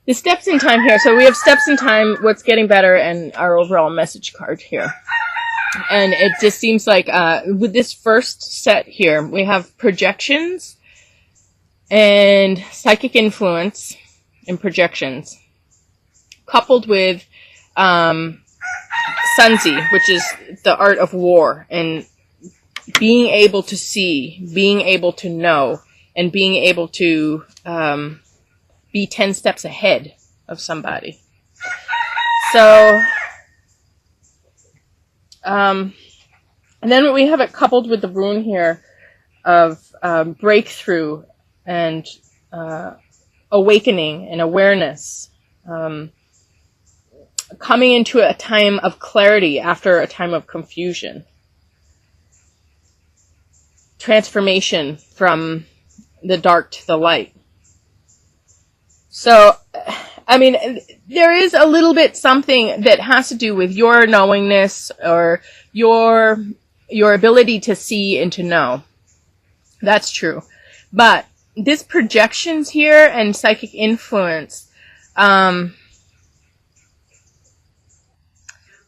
the steps in time here. So we have steps in time, what's getting better, and our overall message card here. And it just seems like with this first set here, we have projections and psychic influence and projections, coupled with Sunzi, which is the art of war, and being able to see, being able to know, and being able to be 10 steps ahead of somebody. So, and then we have it coupled with the rune here of breakthrough and awakening and awareness, coming into a time of clarity after a time of confusion, transformation from the dark to the light. So, I mean, there is a little bit something that has to do with your knowingness or your ability to see and to know. That's true. But this projections here and psychic influence,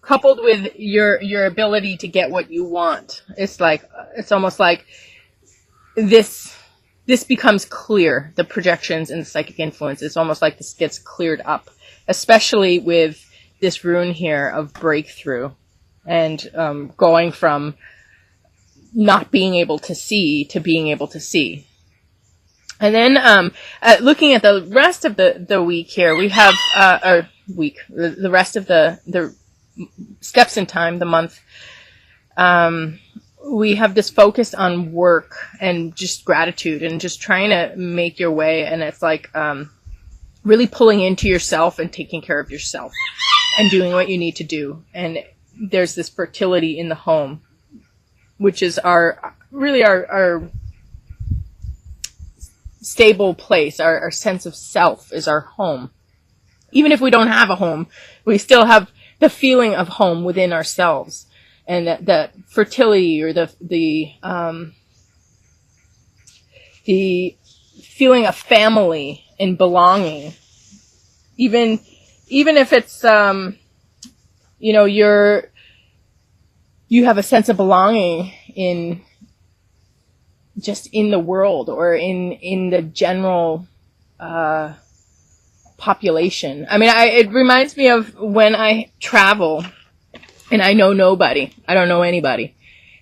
coupled with your ability to get what you want, it's almost like this becomes clear, the projections and the psychic influence. It's almost like this gets cleared up, especially with this rune here of breakthrough and going from not being able to see to being able to see. And then looking at the rest of the week here, we have the rest of the steps in time, the month. We have this focus on work and just gratitude and just trying to make your way. And it's like really pulling into yourself and taking care of yourself and doing what you need to do. And there's this fertility in the home, which is our stable place. Our sense of self is our home. Even if we don't have a home, we still have the feeling of home within ourselves. And that fertility or the feeling of family and belonging, even if it's you have a sense of belonging in the world or in the general population. I mean, it reminds me of when I travel. And I know nobody. I don't know anybody.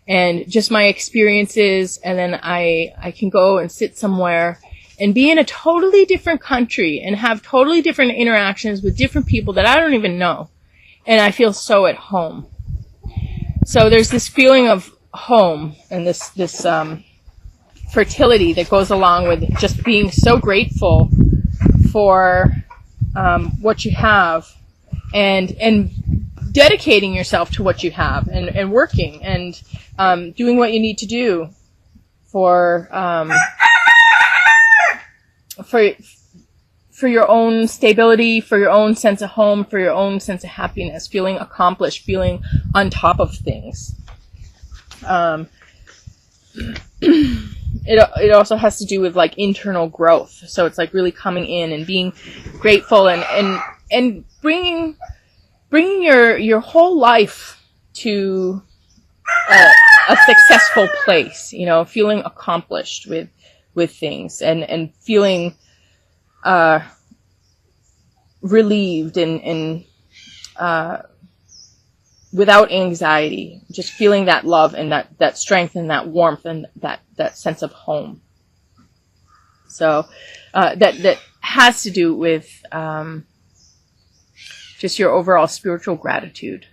And just my experiences, and then I can go and sit somewhere and be in a totally different country and have totally different interactions with different people that I don't even know. And I feel so at home. So there's this feeling of home and this fertility that goes along with just being so grateful for what you have and dedicating yourself to what you have and working and doing what you need to do for your own stability, for your own sense of home, for your own sense of happiness, feeling accomplished, feeling on top of things. It also has to do with like internal growth. So it's like really coming in and being grateful and bringing your whole life to a successful place, feeling accomplished with things and feeling relieved and without anxiety, just feeling that love and that strength and that warmth and that sense of home. So that has to do with just your overall spiritual gratitude,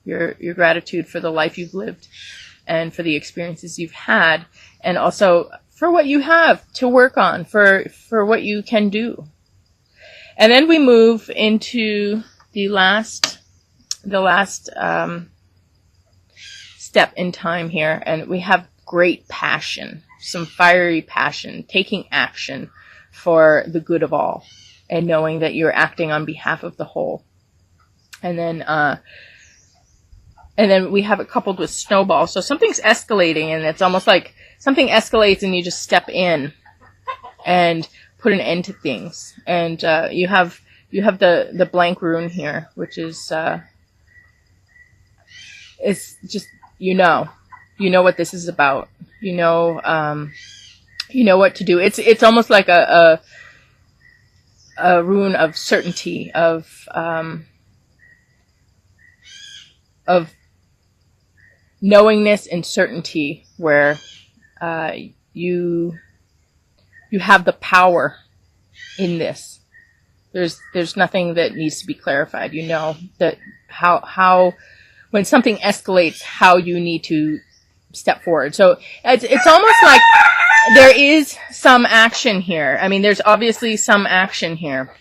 your gratitude for the life you've lived and for the experiences you've had, and also for what you have to work on, for what you can do. And then we move into the last step in time here, and we have great passion, some fiery passion, taking action for the good of all, and knowing that you're acting on behalf of the whole. And then we have it coupled with snowball. So something's escalating, and it's almost like something escalates and you just step in and put an end to things. And you have you have the blank rune here, which is it's just, you know what this is about. You know what to do. It's almost like a rune of certainty, of knowingness and certainty, where you have the power in this. There's nothing that needs to be clarified. You know that how when something escalates, how you need to step forward. So it's almost like there is some action here. I mean, there's obviously some action here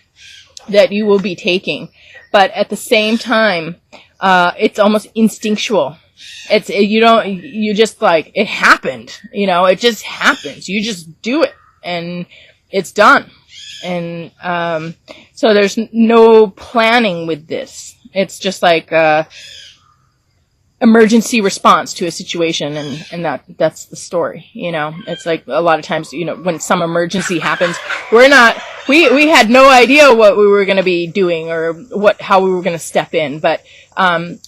that you will be taking, but at the same time, it's almost instinctual. You just like, it happened, it just happens. You just do it and it's done. And, so there's no planning with this. It's just like, emergency response to a situation, and that's the story. It's like a lot of times, when some emergency happens, we had no idea what we were going to be doing or how we were going to step in, but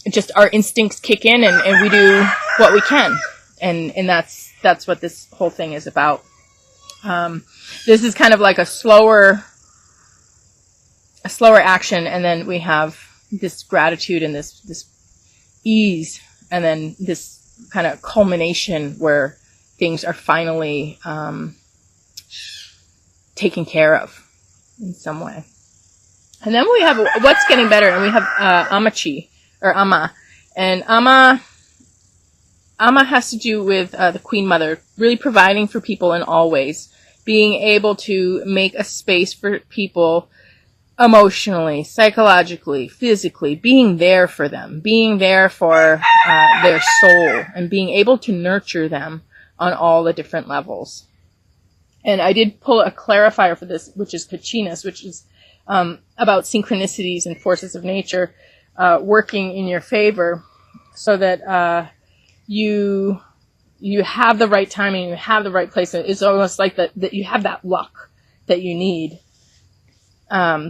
just our instincts kick in and we do what we can, and that's what this whole thing is about. This is kind of like a slower action, and then we have this gratitude and this ease, and then this kind of culmination where things are finally taken care of in some way. And then we have what's getting better, and we have Amachi, or Ama. And Ama has to do with the Queen Mother, really providing for people in all ways, being able to make a space for people emotionally, psychologically, physically, being there for them, being there for their soul, and being able to nurture them on all the different levels. And I did pull a clarifier for this, which is Kachinas, which is about synchronicities and forces of nature working in your favor, so that you have the right timing, you have the right place. It's almost like that you have that luck that you need,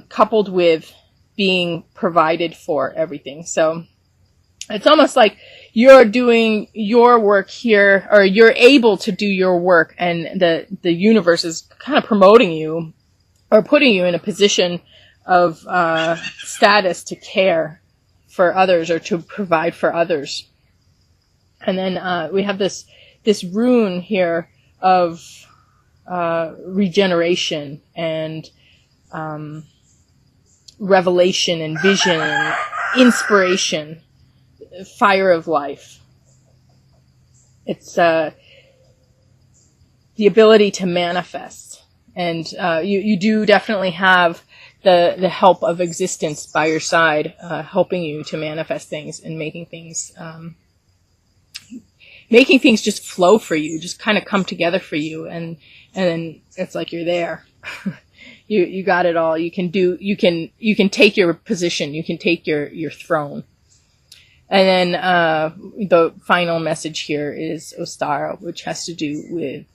coupled with being provided for everything. So it's almost like you're doing your work here, or you're able to do your work, and the universe is kind of promoting you or putting you in a position of status to care for others or to provide for others. And then we have this rune here of regeneration and revelation and vision and inspiration, fire of life. It's the ability to manifest, and you do definitely have the help of existence by your side, helping you to manifest things and making things just flow for you, just kind of come together for you, and then it's like you're there. You got it all. You can take your position. You can take your throne. And then the final message here is Ostara, which has to do with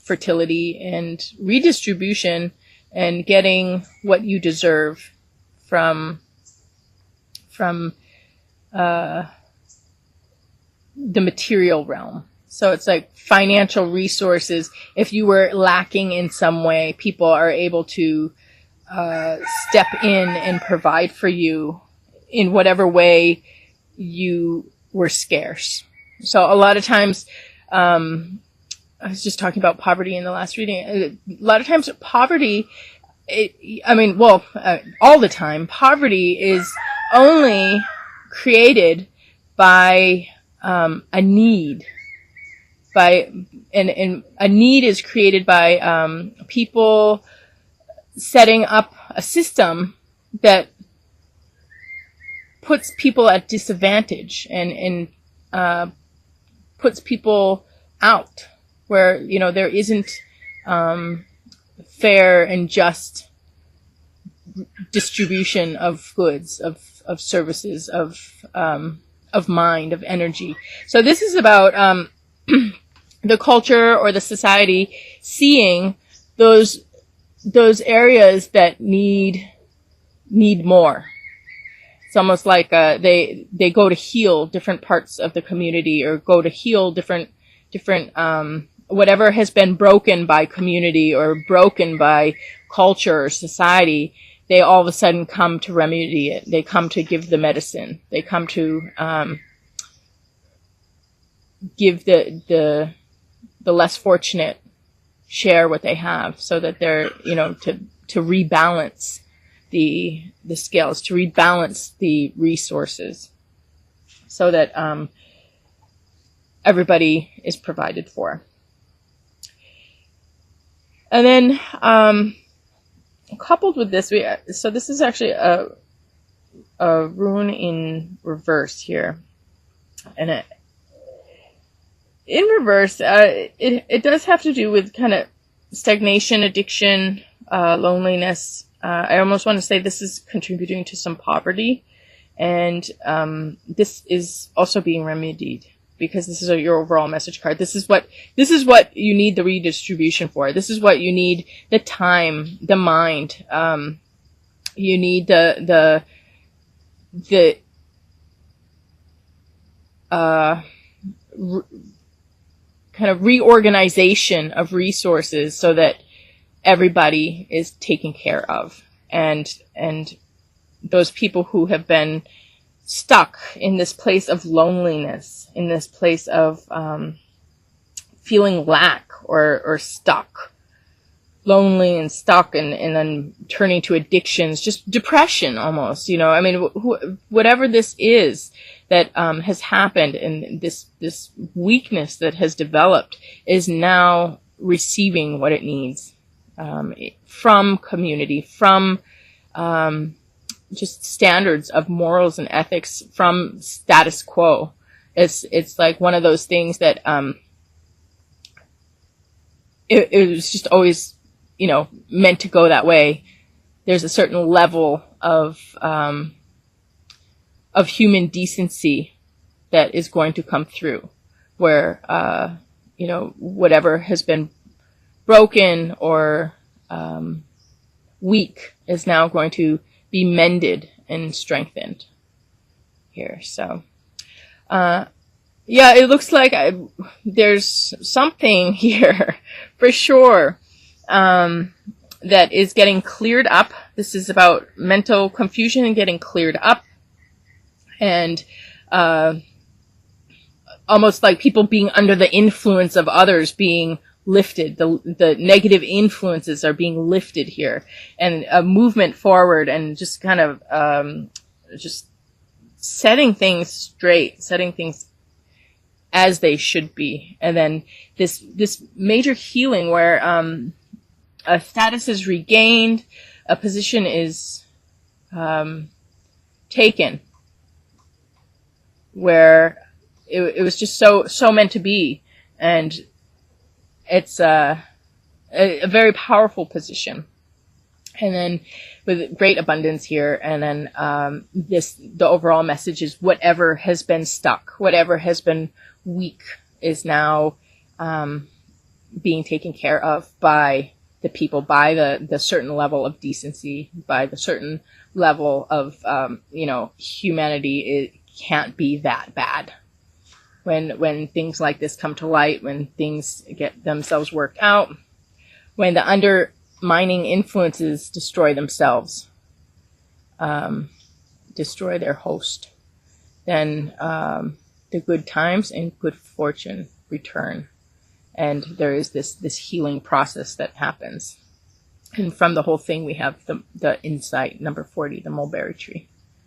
fertility and redistribution and getting what you deserve from the material realm. So it's like financial resources. If you were lacking in some way, people are able to step in and provide for you in whatever way you were scarce. So a lot of times, I was just talking about poverty in the last reading. A lot of times poverty, all the time, poverty is only created by a need. And a need is created by people setting up a system that puts people at disadvantage and puts people out where there isn't fair and just distribution of goods, of services, of mind, of energy. So this is about the culture or the society seeing those areas that need need more. It's almost like they go to heal different parts of the community, or go to heal different whatever has been broken by community or broken by culture or society. They all of a sudden come to remedy it. They come to give the medicine. They come to give the less fortunate share what they have, so that they're, to rebalance the scales, to rebalance the resources, so that everybody is provided for. And then coupled with this, so this is actually a rune in reverse here, and in reverse, it does have to do with kind of stagnation, addiction, loneliness. I almost want to say this is contributing to some poverty, and this is also being remedied, because this is your overall message card. This is what you need the redistribution for. This is what you need the time, the mind. You need the kind of reorganization of resources, so that everybody is taken care of, and those people who have been stuck in this place of loneliness, in this place of feeling lack or stuck, lonely and stuck, and then turning to addictions, just depression almost, I mean, whatever this is that has happened, and this weakness that has developed is now receiving what it needs from community, from just standards of morals and ethics, from status quo. It's like one of those things that it was just always, meant to go that way. There's a certain level of human decency that is going to come through, where whatever has been broken or weak is now going to be mended and strengthened here. So it looks like there's something here for sure that is getting cleared up. This is about mental confusion and getting cleared up, and almost like people being under the influence of others being lifted. The negative influences are being lifted here, and a movement forward, and just kind of just setting things straight, setting things as they should be. And then this major healing where a status is regained, a position is taken, where it was just so meant to be, and it's a very powerful position. And then with great abundance here, and then the overall message is whatever has been stuck, whatever has been weak, is now being taken care of by the people, by the certain level of decency, by the certain level of humanity. It can't be that bad. When things like this come to light, when things get themselves worked out, when the undermining influences destroy themselves, destroy their host, then the good times and good fortune return. And there is this healing process that happens. And from the whole thing, we have the insight, number 40, the mulberry tree.